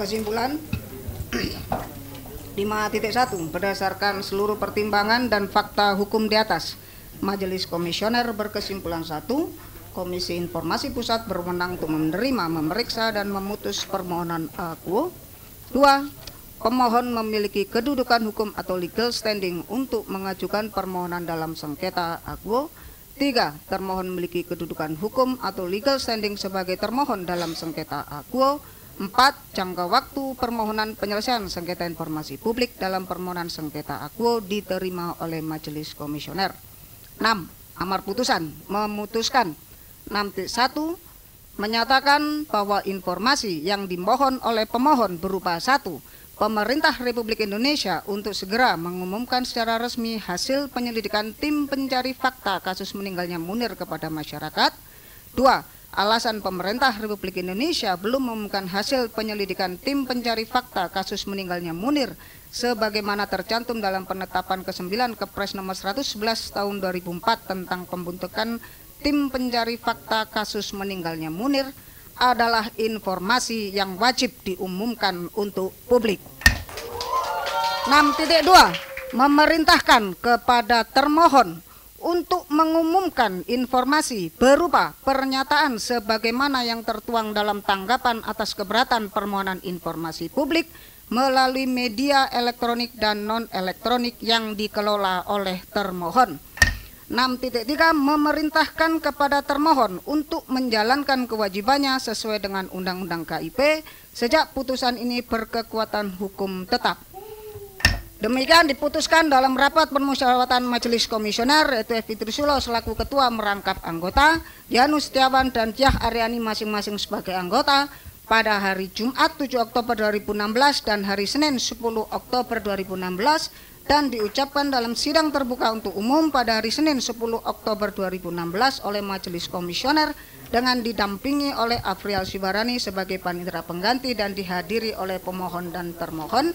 Kesimpulan 5.1. Berdasarkan seluruh pertimbangan dan fakta hukum di atas, Majelis Komisioner berkesimpulan 1. Komisi Informasi Pusat berwenang untuk menerima, memeriksa, dan memutus permohonan akuo. 2. Pemohon memiliki kedudukan hukum atau legal standing untuk mengajukan permohonan dalam sengketa akuo. 3. Termohon memiliki kedudukan hukum atau legal standing sebagai termohon dalam sengketa akuo. 4. Jangka waktu permohonan penyelesaian sengketa informasi publik dalam permohonan sengketa akuo diterima oleh Majelis Komisioner. 6. Amar putusan memutuskan 6.1 menyatakan bahwa informasi yang dimohon oleh pemohon berupa 1. Pemerintah Republik Indonesia untuk segera mengumumkan secara resmi hasil penyelidikan tim pencari fakta kasus meninggalnya Munir kepada masyarakat. 2. Alasan pemerintah Republik Indonesia belum mengumumkan hasil penyelidikan tim pencari fakta kasus meninggalnya Munir sebagaimana tercantum dalam penetapan ke-9 Kepres nomor 111 tahun 2004 tentang pembentukan tim pencari fakta kasus meninggalnya Munir adalah informasi yang wajib diumumkan untuk publik. 6.2 memerintahkan kepada termohon untuk mengumumkan informasi berupa pernyataan sebagaimana yang tertuang dalam tanggapan atas keberatan permohonan informasi publik melalui media elektronik dan non-elektronik yang dikelola oleh termohon. 6.3 memerintahkan kepada termohon untuk menjalankan kewajibannya sesuai dengan Undang-Undang KIP sejak putusan ini berkekuatan hukum tetap. Demikian diputuskan dalam rapat permusyawaratan Majelis Komisioner, yaitu Evi Trisulo selaku ketua merangkap anggota, Yanus Setiawan dan Diah Aryani masing-masing sebagai anggota pada hari Jumat 7 Oktober 2016 dan hari Senin 10 Oktober 2016 dan diucapkan dalam sidang terbuka untuk umum pada hari Senin 10 Oktober 2016 oleh Majelis Komisioner dengan didampingi oleh Afrial Sibarani sebagai panitera pengganti dan dihadiri oleh pemohon dan termohon.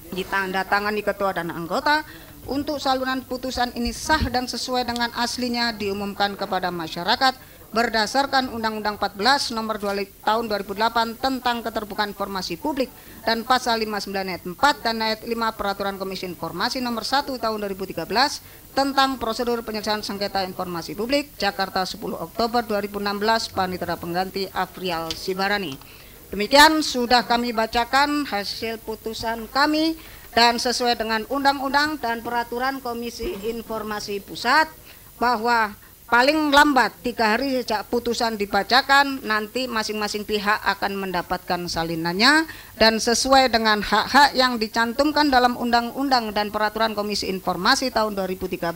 Ditandatangani ketua dan anggota. Untuk saluran putusan ini sah dan sesuai dengan aslinya diumumkan kepada masyarakat berdasarkan Undang-Undang 14 Nomor 2 Tahun 2008 tentang Keterbukaan Informasi Publik dan Pasal 59 Ayat 4 dan Ayat 5 Peraturan Komisi Informasi Nomor 1 Tahun 2013 tentang Prosedur Penyelesaian Sengketa Informasi Publik, Jakarta 10 Oktober 2016, Panitera Pengganti Afrial Sibarani. Demikian sudah kami bacakan hasil putusan kami dan sesuai dengan Undang-Undang dan Peraturan Komisi Informasi Pusat bahwa paling lambat 3 hari sejak putusan dibacakan nanti masing-masing pihak akan mendapatkan salinannya dan sesuai dengan hak-hak yang dicantumkan dalam Undang-Undang dan Peraturan Komisi Informasi tahun 2013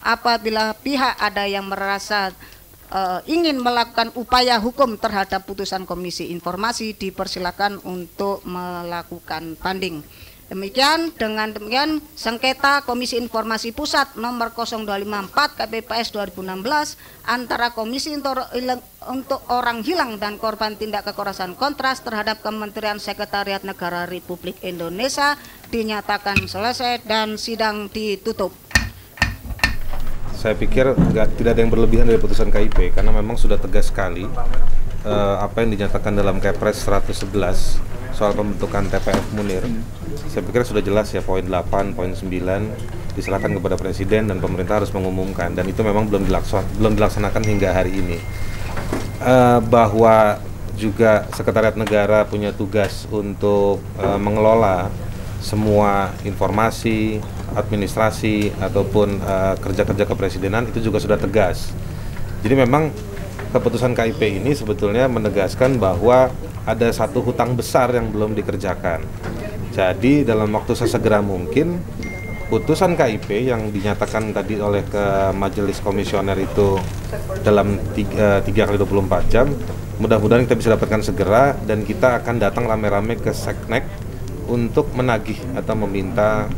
apabila pihak ada yang merasa ingin melakukan upaya hukum terhadap putusan Komisi Informasi dipersilakan untuk melakukan banding. Dengan demikian sengketa Komisi Informasi Pusat nomor 0254 KPPS 2016 antara Komisi untuk Orang Hilang dan Korban Tindak Kekerasan Kontras terhadap Kementerian Sekretariat Negara Republik Indonesia dinyatakan selesai dan sidang ditutup. Saya pikir tidak ada yang berlebihan dari putusan KIP karena memang sudah tegas sekali apa yang dinyatakan dalam Kepres 111 soal pembentukan TPF Munir. Saya pikir sudah jelas ya, poin 8, poin 9 diserahkan kepada Presiden dan pemerintah harus mengumumkan dan itu memang belum dilaksanakan hingga hari ini. Bahwa juga Sekretariat Negara punya tugas untuk mengelola semua informasi, administrasi ataupun kerja-kerja kepresidenan itu juga sudah tegas. Jadi memang keputusan KIP ini sebetulnya menegaskan bahwa ada satu hutang besar yang belum dikerjakan. Jadi dalam waktu sesegera mungkin putusan KIP yang dinyatakan tadi oleh ke Majelis Komisioner itu dalam 3 kali 24 jam, mudah-mudahan kita bisa dapatkan segera dan kita akan datang rame-rame ke Seknek untuk menagih atau meminta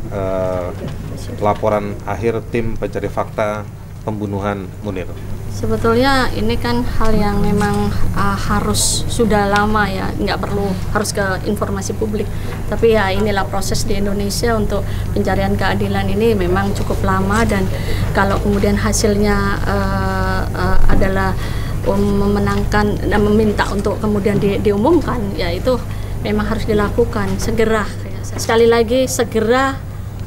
laporan akhir tim pencari fakta pembunuhan Munir. Sebetulnya ini kan hal yang memang harus sudah lama ya, nggak perlu harus ke informasi publik. Tapi ya inilah proses di Indonesia untuk pencarian keadilan ini memang cukup lama dan kalau kemudian hasilnya adalah memenangkan dan meminta untuk kemudian diumumkan, ya itu memang harus dilakukan segera. Sekali lagi, segera,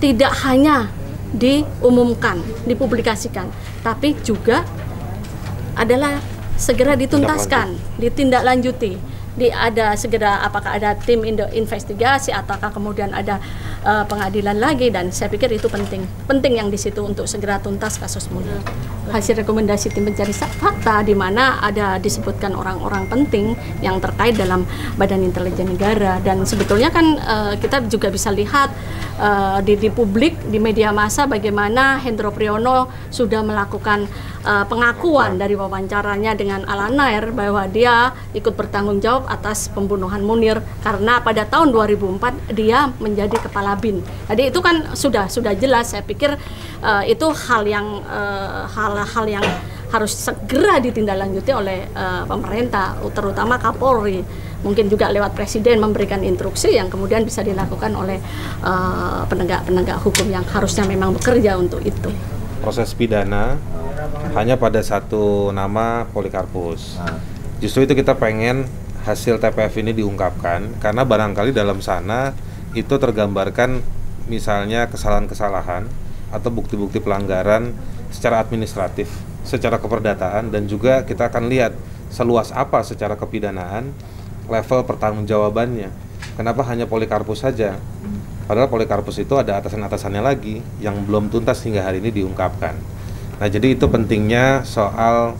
tidak hanya diumumkan, dipublikasikan, tapi juga adalah segera dituntaskan, ditindaklanjuti. Ada segera, apakah ada tim investigasi ataukah kemudian ada pengadilan lagi, dan saya pikir itu penting yang di situ untuk segera tuntas kasus Munir. Hasil rekomendasi tim pencari fakta di mana ada disebutkan orang-orang penting yang terkait dalam Badan Intelijen Negara, dan sebetulnya kan kita juga bisa lihat di publik, di media massa bagaimana Hendro Priyono sudah melakukan pengakuan dari wawancaranya dengan Al-Anair bahwa dia ikut bertanggung jawab atas pembunuhan Munir karena pada tahun 2004 dia menjadi kepala BIN. Jadi itu kan sudah jelas. Saya pikir itu hal yang harus segera ditindaklanjuti oleh pemerintah, terutama Kapolri. Mungkin juga lewat Presiden memberikan instruksi yang kemudian bisa dilakukan oleh penegak hukum yang harusnya memang bekerja untuk itu. Proses pidana hanya pada satu nama, Polikarpus. Justru itu kita pengen hasil TPF ini diungkapkan, karena barangkali dalam sana itu tergambarkan misalnya kesalahan-kesalahan atau bukti-bukti pelanggaran secara administratif, secara keperdataan, dan juga kita akan lihat seluas apa secara kepidanaan level pertanggungjawabannya. Kenapa hanya Polikarpus saja? Padahal Polikarpus itu ada atasan-atasannya lagi yang belum tuntas hingga hari ini diungkapkan. Nah, jadi itu pentingnya soal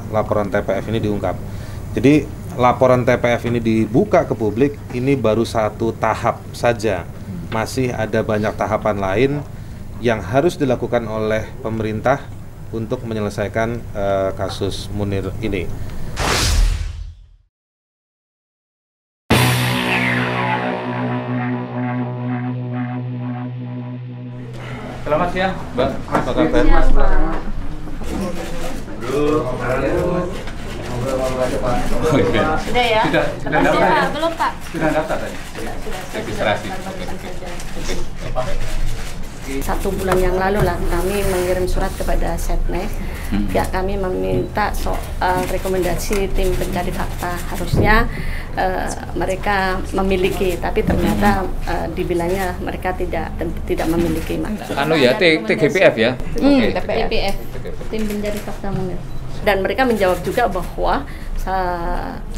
laporan TPF ini diungkap. Jadi laporan TPF ini dibuka ke publik, ini baru satu tahap saja. Masih ada banyak tahapan lain yang harus dilakukan oleh pemerintah untuk menyelesaikan kasus Munir ini. Selamat siang, Mbak. Apa kabar? Sudah ya? Sudah daftar ya? Belum, Pak. Sudah daftar tadi? Registrasi. Oke. 1 bulan yang lalu lah kami mengirim surat kepada Setnek. Pihak kami meminta soal rekomendasi tim pencari fakta. Harusnya mereka memiliki, tapi ternyata dibilangnya mereka tidak memiliki. Anu ya, TGPF ya? TPF, tim pencari fakta Munir. Dan mereka menjawab juga bahwa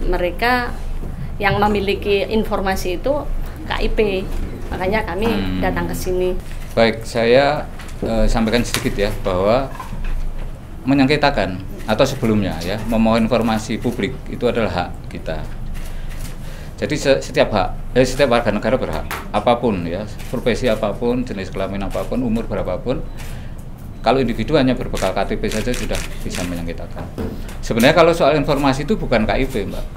mereka yang memiliki informasi itu KIP. Makanya kami datang ke sini. Baik, saya sampaikan sedikit ya bahwa menyengketakan atau sebelumnya ya memohon informasi publik itu adalah hak kita. Jadi setiap warga negara berhak apapun ya, profesi apapun, jenis kelamin apapun, umur berapapun. Kalau individu hanya berbekal KTP saja sudah bisa menyengketakan. Sebenarnya kalau soal informasi itu bukan KIP, Mbak.